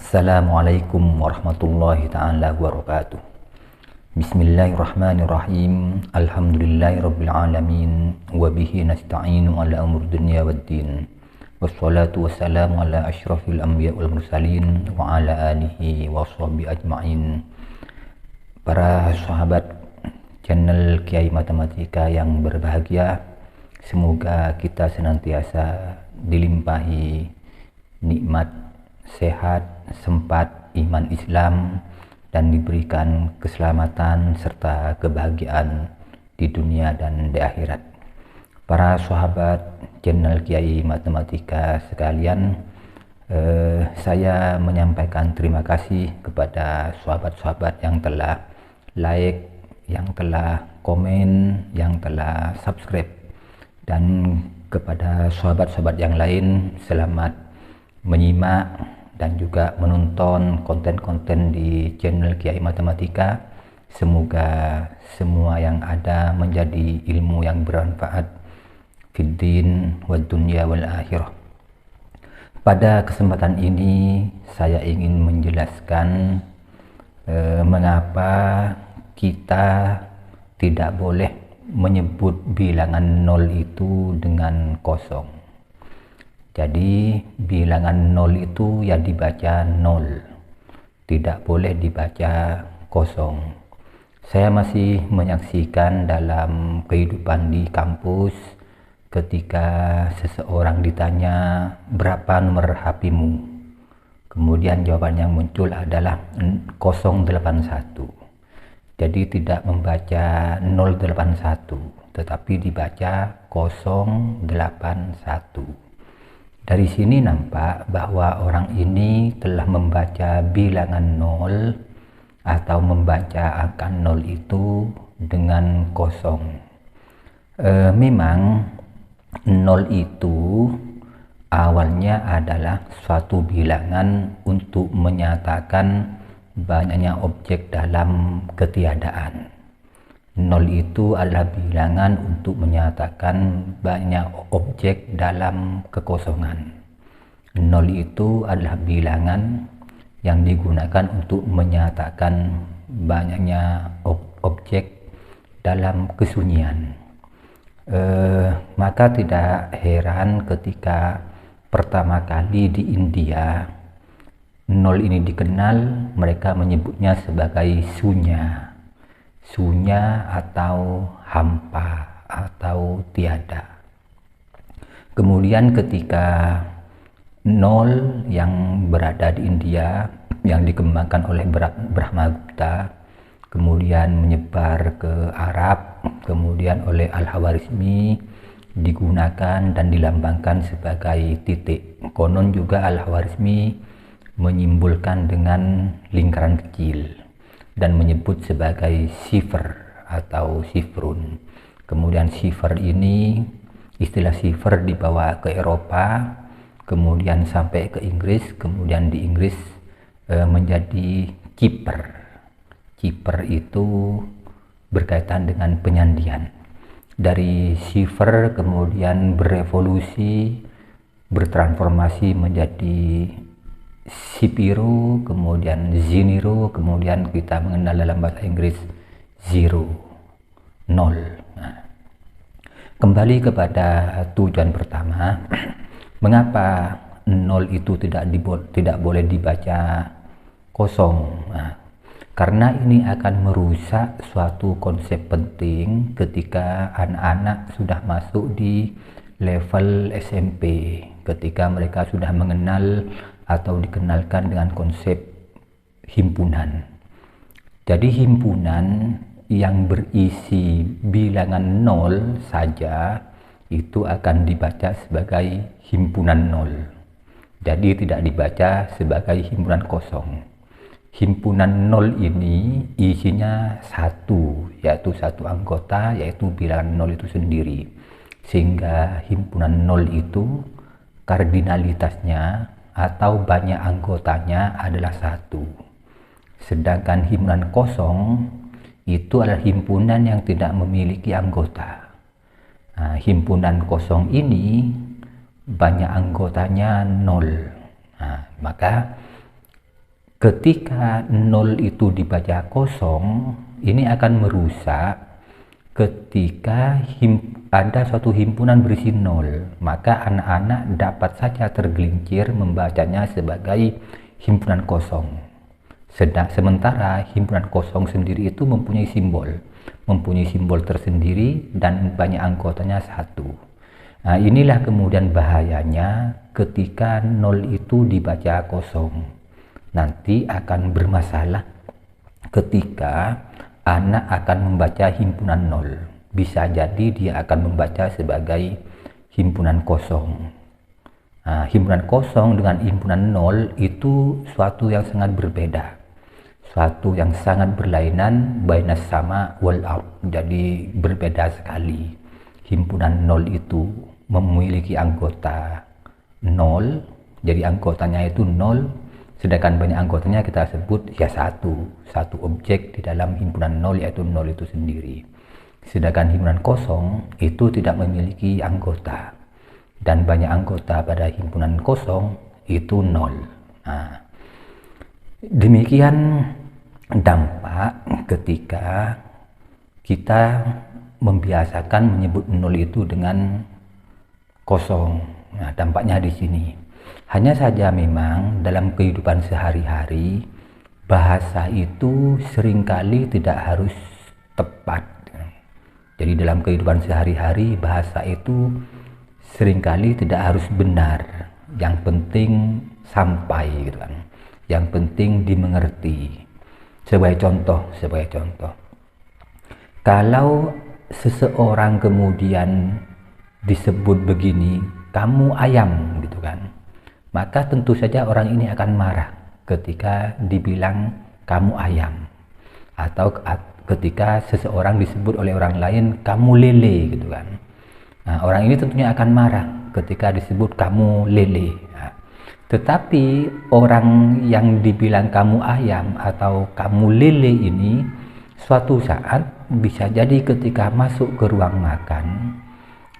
Assalamualaikum warahmatullahi ta'ala wabarakatuh. Bismillahirrahmanirrahim. Alhamdulillahirabbil alamin wa bihi nasta'inu ala umur dunya waddin. Wassalatu wassalamu ala asyrafil anbiya wal mursalin wa ala alihi wa sahbihi ajma'in. Para sahabat channel Kiai Matematika yang berbahagia, semoga kita senantiasa dilimpahi nikmat sehat, sempat, iman Islam, dan diberikan keselamatan serta kebahagiaan di dunia dan di akhirat. Para sahabat channel Kiai Matematika sekalian, saya menyampaikan terima kasih kepada sahabat-sahabat yang telah like, yang telah komen, yang telah subscribe, dan kepada sahabat-sahabat yang lain selamat menyimak dan juga menonton konten-konten di channel Kiai Matematika. Semoga semua yang ada menjadi ilmu yang bermanfaat fiddin wa dunya wal akhirah. Pada kesempatan ini saya ingin menjelaskan mengapa kita tidak boleh menyebut bilangan 0 itu dengan kosong. Jadi bilangan 0 itu ya dibaca 0, tidak boleh dibaca kosong. Saya masih menyaksikan dalam kehidupan di kampus ketika seseorang ditanya berapa nomor HP-mu, kemudian jawaban yang muncul adalah 081. Jadi tidak membaca 081 tetapi dibaca 081. Dari sini nampak bahwa orang ini telah membaca bilangan 0 atau membaca angka 0 itu dengan kosong. Memang 0 itu awalnya adalah suatu bilangan untuk menyatakan banyaknya objek dalam ketiadaan. 0 itu adalah bilangan untuk menyatakan banyak objek dalam kekosongan. 0 itu adalah bilangan yang digunakan untuk menyatakan banyaknya objek dalam kesunyian. Maka tidak heran ketika pertama kali di India 0 ini dikenal, mereka menyebutnya sebagai sunya. Sunya atau hampa atau tiada. Kemudian ketika 0 yang berada di India yang dikembangkan oleh Brahmagupta kemudian menyebar ke Arab, kemudian oleh Al-Khawarizmi digunakan dan dilambangkan sebagai titik. Konon juga Al-Khawarizmi menyimbolkan dengan lingkaran kecil dan menyebut sebagai sifr atau sifrun. Kemudian sifr ini, istilah sifr dibawa ke Eropa, kemudian sampai ke Inggris, kemudian di Inggris menjadi kiper. Kiper itu berkaitan dengan penyandian. Dari sifr kemudian berevolusi, bertransformasi menjadi Sipiro, kemudian Ziniro, kemudian kita mengenal dalam bahasa Inggris zero, 0. Nah, kembali kepada tujuan pertama, mengapa 0 itu tidak boleh dibaca kosong? Nah, karena ini akan merusak suatu konsep penting ketika anak-anak sudah masuk di level SMP, ketika mereka sudah mengenal atau dikenalkan dengan konsep himpunan. Jadi himpunan yang berisi bilangan 0 saja itu akan dibaca sebagai himpunan 0. Jadi tidak dibaca sebagai himpunan kosong. Himpunan 0 ini isinya satu, yaitu satu anggota, yaitu bilangan 0 itu sendiri. Sehingga himpunan 0 itu kardinalitasnya atau banyak anggotanya adalah satu. Sedangkan himpunan kosong itu adalah himpunan yang tidak memiliki anggota. Nah, himpunan kosong ini banyak anggotanya 0. Nah, maka Ketika 0 itu dibaca kosong, ini akan merusak ketika ada suatu himpunan berisi 0, maka anak-anak dapat saja tergelincir membacanya sebagai himpunan kosong. Sementara himpunan kosong sendiri itu mempunyai simbol tersendiri dan banyak anggotanya satu. Nah, inilah kemudian bahayanya ketika 0 itu dibaca kosong. Nanti akan bermasalah ketika anak akan membaca himpunan 0. Bisa jadi dia akan membaca sebagai himpunan kosong. Nah, himpunan kosong dengan himpunan 0 itu suatu yang sangat berbeda. Suatu yang sangat berlainan bainas sama wal ard. Jadi berbeda sekali. Himpunan 0 itu memiliki anggota 0. Jadi anggotanya itu 0. Sedangkan banyak anggotanya kita sebut ya satu objek di dalam himpunan 0, yaitu 0 itu sendiri. Sedangkan himpunan kosong itu tidak memiliki anggota, dan banyak anggota pada himpunan kosong itu 0. Nah, demikian dampak ketika kita membiasakan menyebut 0 itu dengan kosong. Nah, dampaknya di sini. Hanya saja memang dalam kehidupan sehari-hari bahasa itu seringkali tidak harus tepat. Jadi dalam kehidupan sehari-hari bahasa itu seringkali tidak harus benar. Yang penting sampai gitu kan. Yang penting dimengerti. Sebagai contoh. Kalau seseorang kemudian disebut begini, kamu ayam gitu kan. Maka tentu saja orang ini akan marah ketika dibilang kamu ayam, atau ketika seseorang disebut oleh orang lain kamu lele gitu kan. Nah, orang ini tentunya akan marah ketika disebut kamu lele. Nah, tetapi orang yang dibilang kamu ayam atau kamu lele ini suatu saat bisa jadi ketika masuk ke ruang makan,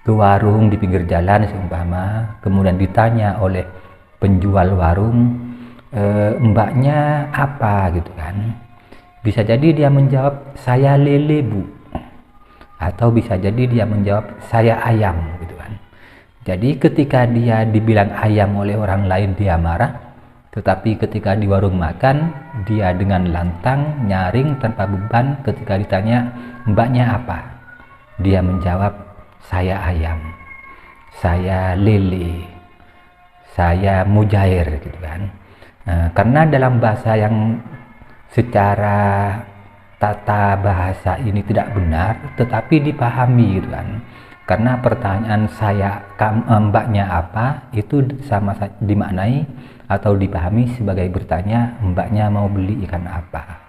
ke warung di pinggir jalan seumpama, kemudian ditanya oleh penjual warung, mbaknya apa gitu kan. Bisa jadi dia menjawab saya lele bu, atau bisa jadi dia menjawab saya ayam gitu kan. Jadi ketika dia dibilang ayam oleh orang lain dia marah, tetapi ketika di warung makan dia dengan lantang nyaring tanpa beban ketika ditanya mbaknya apa, dia menjawab saya ayam, saya lele, saya mujair gitu kan. Karena dalam bahasa yang secara tata bahasa ini tidak benar tetapi dipahami gitu kan. Karena pertanyaan saya mbaknya apa itu sama dimaknai atau dipahami sebagai bertanya mbaknya mau beli ikan apa.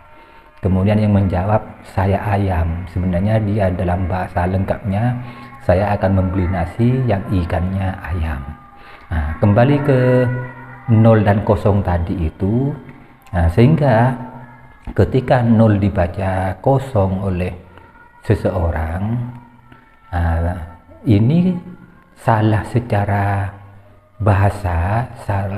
Kemudian yang menjawab saya ayam, sebenarnya dia dalam bahasa lengkapnya saya akan membeli nasi yang ikannya ayam. Nah, kembali ke 0 dan 0 tadi itu, sehingga ketika 0 dibaca kosong oleh seseorang, ini salah secara bahasa,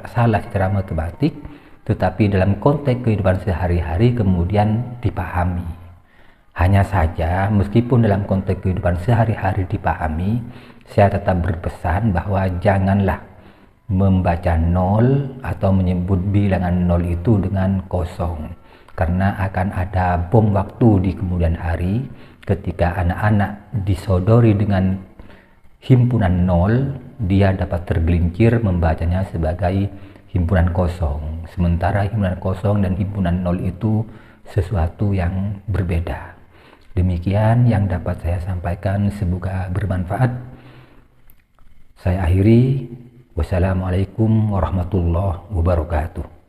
salah secara matematik, tetapi dalam konteks kehidupan sehari-hari kemudian dipahami. Hanya saja meskipun dalam konteks kehidupan sehari-hari dipahami, saya tetap berpesan bahwa janganlah membaca 0 atau menyebut bilangan 0 itu dengan kosong, karena akan ada bom waktu di kemudian hari ketika anak-anak disodori dengan himpunan 0, dia dapat tergelincir membacanya sebagai himpunan kosong, sementara himpunan kosong dan himpunan 0 itu sesuatu yang berbeda. Demikian yang dapat saya sampaikan, semoga bermanfaat. Saya akhiri. Wassalamualaikum warahmatullahi wabarakatuh.